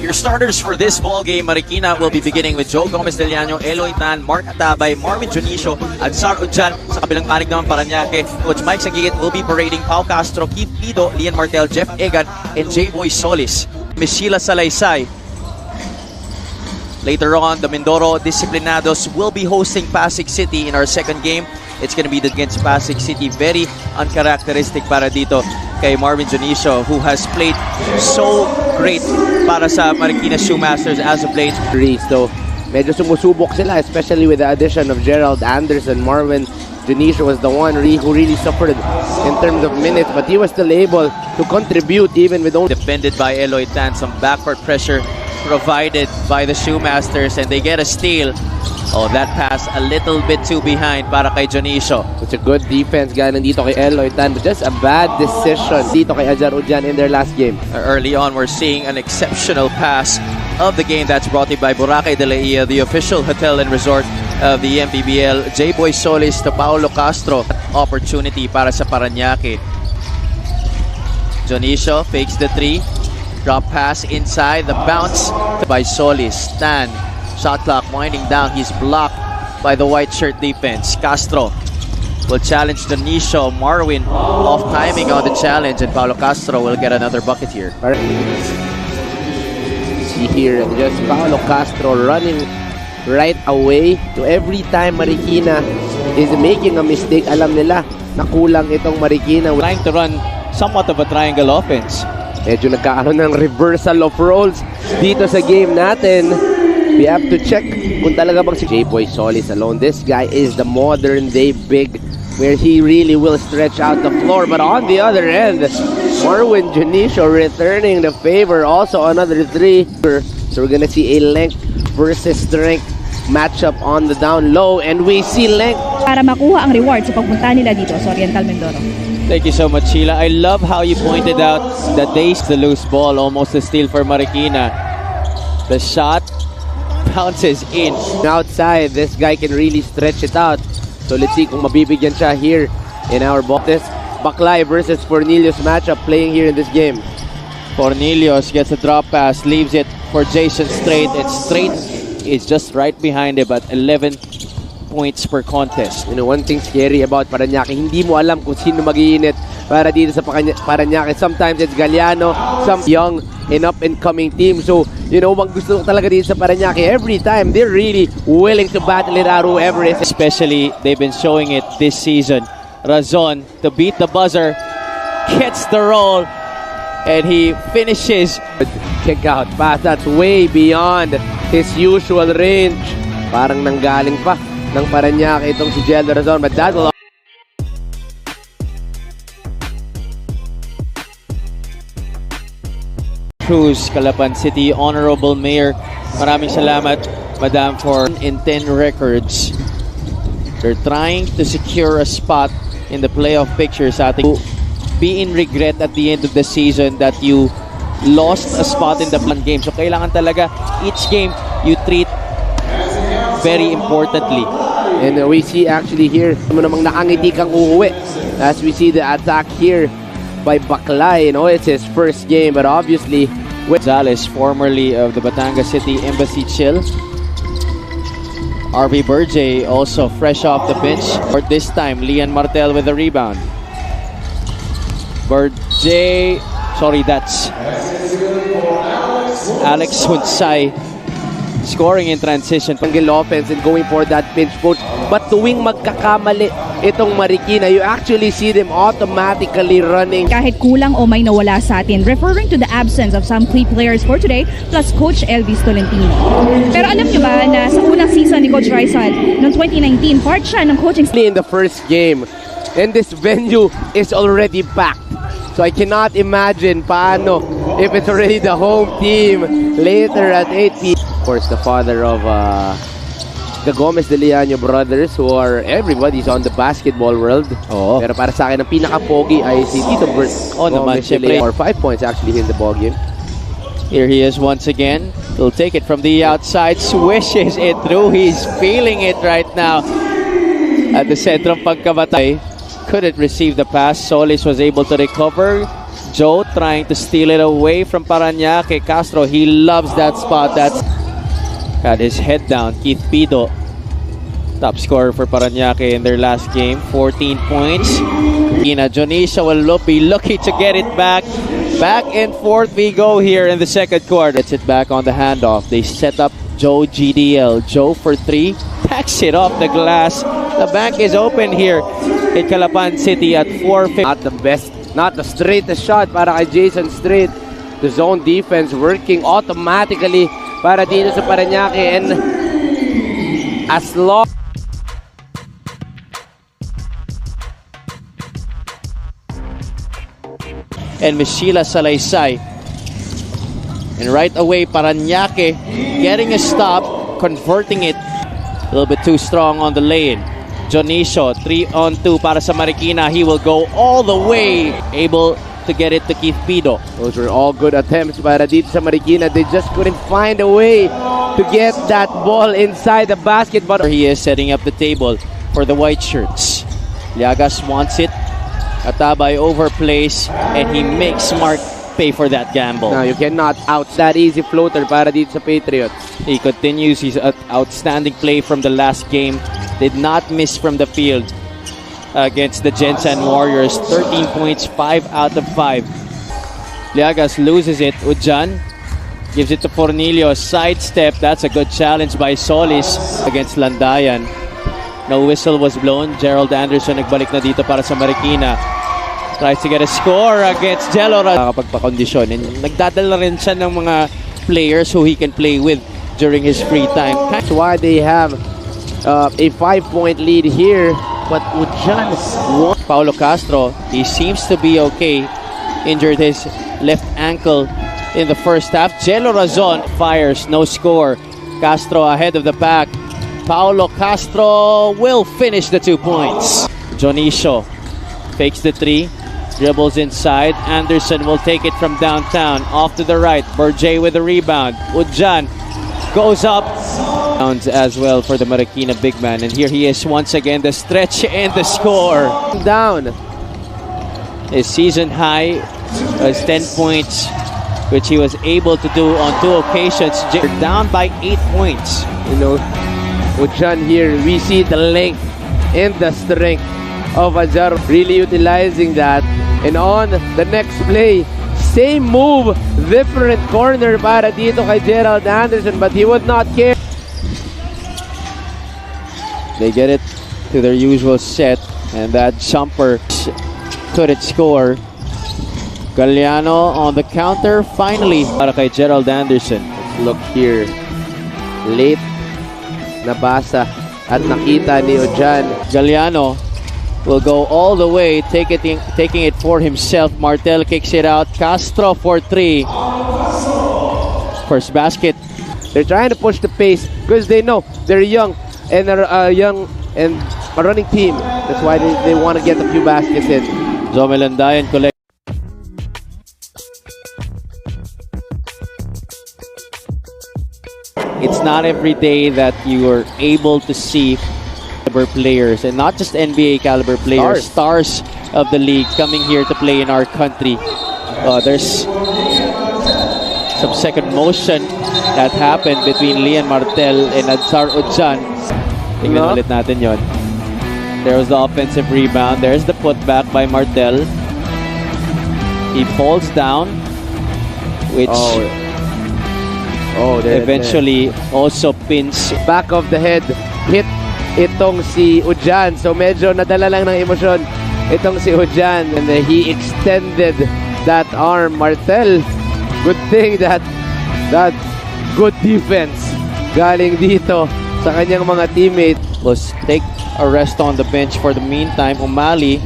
Your starters for this ball game, Marikina will be beginning with Joe Gomez Del Llano, Eloy Tan, Mark Atabay, Marvin Junicio, Adsar Udjan. Sa kabilang panig naman, Parañaque, Coach Mike Sagigit will be parading Pau Castro, Keith Pido, Lian Martel, Jeff Egan, and J-Boy Solis. Miss Sheila Salaysay. Later on, the Mindoro Disciplinados will be hosting Pasig City in our second game. It's going to be against Pasig City. Very uncharacteristic para dito kay Marvin Junicio, who has played so great para sa Marikina Shoemasters as of late. So, medyo sumusubok sila, especially with the addition of Gerald Anderson. Marvin Junicio was the one who really suffered in terms of minutes, but he was still able to contribute even with only... Defended by Eloy Tan, some backcourt pressure provided by the Shoemasters, and they get a steal. Oh, that pass a little bit too behind para kay Junicio. It's a good defense guy nandito kay Eloy Tan, but just a bad decision dito kay Ajar Udjan in their last game. Early on, we're seeing an exceptional pass of the game that's brought to you by Boracay de la Ia, the official hotel and resort of the MPBL. J-Boy Solis to Paulo Castro. Opportunity para sa Parañaque. Junicio fakes the three. Drop pass inside, the bounce by Solis. Tan, shot clock winding down. He's blocked by the white shirt defense. Castro will challenge Junicio. Marwin off timing on the challenge, and Paulo Castro will get another bucket here. See here, just Paulo Castro running right away. So every time Marikina is making a mistake, alam nila na kulang itong Marikina. Trying to run somewhat of a triangle offense. Medyo nagkaroon ng reversal of roles dito sa game natin. We have to check kung talaga bang si J-Boy Solis alone. This guy is the modern day big where he really will stretch out the floor. But on the other end, Marvin Junicio returning the favor. Also another three. So we're gonna see a length versus strength matchup on the down low, and we see length para makuha ang reward sa pagpunta nila dito sa Oriental Mindoro. Thank you so much, Sheila. I love how you pointed out that they the loose ball, almost a steal for Marikina. The shot bounces in. Outside, this guy can really stretch it out. So let's see kung mabibigyan siya here in our ball. This Baklay versus Cornelius matchup playing here in this game. Cornelius gets a drop pass, leaves it for Jason Strait, and Strait is just right behind him at 11 points per contest. You know, one thing scary about Parañaque, hindi mo alam kung sino mag-iinit para dito sa Parañaque. Sometimes it's Galliano, some young and up-and-coming team. So, you know, mag gusto talaga dito sa Parañaque. Every time, they're really willing to battle it out whoever it is. Especially, they've been showing it this season. Razon to beat the buzzer, gets the roll, and he finishes. Kick out pass, that's way beyond his usual range. Parang nanggaling pa ng Parañaque itong si Jeldo Razon, but that will... Cruz, Calapan City Honorable Mayor, maraming salamat, Madam, for in 10 records. They're trying to secure a spot in the playoff picture sa ating. Be in regret at the end of the season that you lost a spot in the game. So kailangan talaga each game you treat very importantly. And we see actually here, namang nakangiti kang uuwi as we see the attack here by Baklay. You know, it's his first game, but obviously Gonzalez, formerly of the Batangas City Embassy Chill. RV Burjay also fresh off the bench. For this time, Lian Martel with the rebound. Burjay, sorry, that's Alex Hunsay scoring in transition. Angle offense and going for that pinch post. But tuwing magkakamali itong Marikina, you actually see them automatically running. Kahit kulang o may nawala sa atin, referring to the absence of some key players for today, plus Coach Elvis Tolentino. Pero alam nyo ba na sa unang season ni Coach Rizal noong 2019, part siya ng coaching in the first game, and this venue is already packed. So I cannot imagine paano if it's already the home team later at 8 p.m. Of course, the father of the Gomez de Llano brothers, who are everybody's on the basketball world. Oo. Pero para sa akin, ang pinaka-pogi ay si Tito Bert. Naman, syempre. Or 5 points actually in the ball game. Here he is once again. He'll take it from the outside, swishes it through. He's feeling it right now at the centrum pagkabatay. Couldn't receive the pass. Solis was able to recover. Joe trying to steal it away from Parañaque. Castro, he loves that spot. That's had his head down. Keith Pido, top scorer for Parañaque in their last game, 14 points. Jonisha will be lucky to get it back. Back and forth we go here in the second quarter. Gets it back on the handoff. They set up Joe GDL. Joe for three. Tacks it off the glass. The bank is open here in Calapan City at 4:50. Not the best, not the straightest shot para kay Jason Strait. The zone defense working automatically para dito sa Parañaque, and as long and Miss Sheila Salaysay. And right away, Parañaque getting a stop, converting it. A little bit too strong on the lane. Jonicio, 3-on-2 para sa Marikina. He will go all the way. Able to get it to Keith Pido. those were all good attempts para dito sa Marikina. They just couldn't find a way to get that ball inside the basket. But He is setting up the table for the white shirts. Liagas wants it. Atabay overplays, and he makes Mark pay for that gamble. now you cannot out that easy floater para dito sa Patriots. He continues his outstanding play from the last game. Did not miss from the field against the Gensan Warriors. 13 points, 5 out of 5. Liagas loses it. Ujan gives it to Fornilio. Sidestep. That's a good challenge by Solis against Landayan. No whistle was blown. Gerald Anderson nagbalik na dito para sa Marikina. Tries to get a score against Jelora. Nakapagpakondisyon. And nagdadala rin siya ng mga players who he can play with during his free time. That's why they have a 5-point lead here. But Ujan won. Paulo Castro, he seems to be okay. Injured his left ankle in the first half. Jello Razon fires, no score. Castro ahead of the pack. Paulo Castro will finish the 2 points. Jonicio fakes the three, dribbles inside. Anderson will take it from downtown, off to the right. Berjay with the rebound. Ujan goes up. As well for the Marikina big man. And here he is once again, the stretch and the score. Down. His season high was 10 points, which he was able to do on 2 occasions. Down by 8 points. You know, Ujan here, we see the length and the strength of Ajar, really utilizing that. And on the next play, same move, different corner para dito kay Gerald Anderson, but he would not care. They get it to their usual set, and that jumper couldn't score. Galliano on the counter, finally para kay Gerald Anderson. Let's look here. Late nabasa at nakita ni Ujan. Galliano will go all the way, taking it for himself. Martel kicks it out. Castro for 3. First basket. They're trying to push the pace because they know they're young and young and a running team. That's why they want to get a few baskets in. Zomelandayan collect. It's not every day that you are able to see caliber players, and not just NBA caliber players, stars of the league coming here to play in our country. There's some second motion that happened between Lian Martel and Adzar Ujan. Tingnan ulit natin yon. There was the offensive rebound. There's the putback by Martel. He falls down, which eventually also pins. Back of the head hit itong si Ujan. So medyo nadala lang ng emosyon itong si Ujan, and he extended that arm. Martel, good thing that good defense galing dito sa kanyang mga teammates. Was take a rest on the bench for the meantime. Umali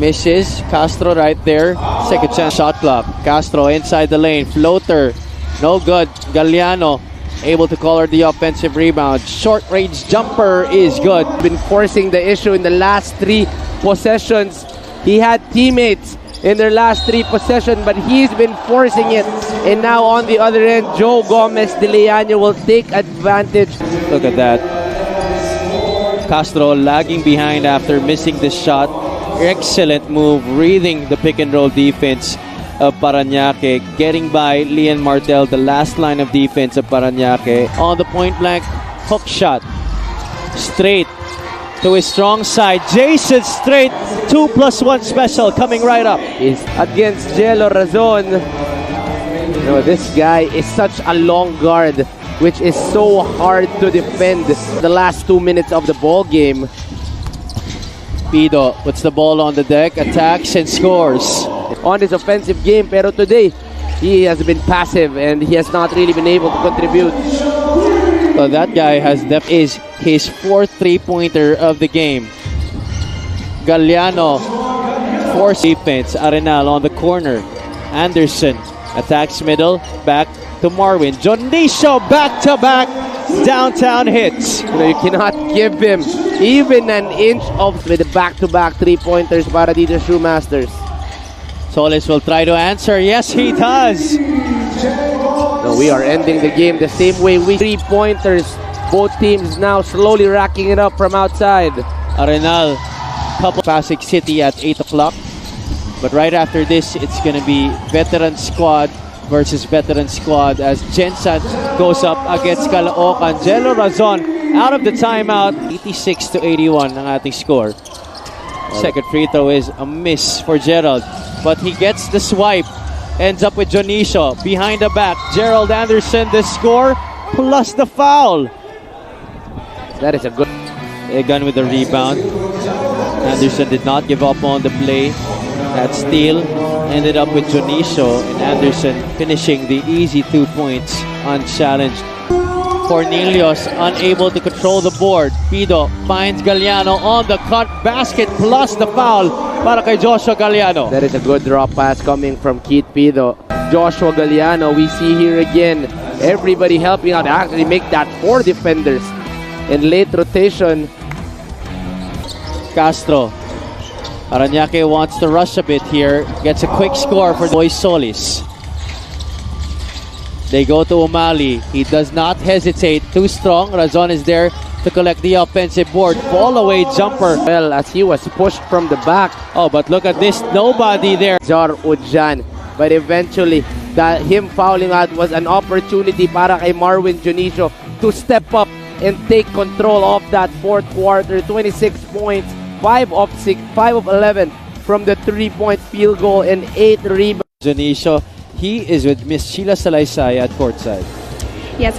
misses. Castro right there. Second chance shot clock. Castro inside the lane. Floater. No good. Galliano able to collar the offensive rebound. Short range jumper is good. Been forcing the issue in the last 3 possessions. He had teammates in their last 3 possessions, but he's been forcing it. And now on the other end, Joe Gomez de Leaño will take advantage. Look at that. Castro lagging behind after missing the shot. excellent move, reading the pick and roll defense of Parañaque, getting by Lian Martel, the last line of defense of Parañaque. On the point blank hook shot, straight to his strong side. Jason straight, 2+1 special coming right up. Is against Jello Razon. This guy is such a long guard, which is so hard to defend the last 2 minutes of the ball game. Pido puts the ball on the deck, attacks and scores. On his offensive game, pero today he has been passive and he has not really been able to contribute. So that guy is his fourth three-pointer of the game. Galliano force defense. Arenal on the corner. Anderson attacks middle, back to Marwin. Jonicio back-to-back downtown hits. You cannot give him even an inch of with the back-to-back three-pointers para dito Shoemasters. Solis will try to answer. Yes, he does. No, we are ending the game the same way. Three-pointers. Both teams now slowly racking it up from outside. Arenal, couple Pasig City at 8 o'clock. But right after this, it's going to be veteran squad versus veteran squad as Jensen goes up against Caloocan. Jello Razon out of the timeout. 86-81 ang ating score. Second free throw is a miss for Gerald, but he gets the swipe. Ends up with Jonicio behind the back. Gerald Anderson, the score plus the foul. That is a good. Egan with the rebound. Anderson did not give up on the play. That steal ended up with Jonicio and Anderson finishing the easy 2 points unchallenged. Cornelius unable to control the board. Pido finds Galliano on the cut basket plus the foul para kay Joshua Galliano. That is a good drop pass coming from Keith Pido. Joshua Galliano, we see here again everybody helping out. Actually make that 4 defenders in late rotation. Castro. Parañaque wants to rush a bit here. Gets a quick score for Boy Solis. They go to O'Malley. He does not hesitate. Too strong. Razon is there to collect the offensive board. Fall away jumper. Well, as he was pushed from the back. Oh, but look at this. Nobody there. Jar Udjan. But eventually, him fouling out was an opportunity para kay Marwin Jonicio to step up and take control of that fourth quarter. 26 points, 5 of 6, 5 of 11 from the 3-point field goal and 8 rebounds. Jonicio, he is with Miss Sheila Salaysay at courtside.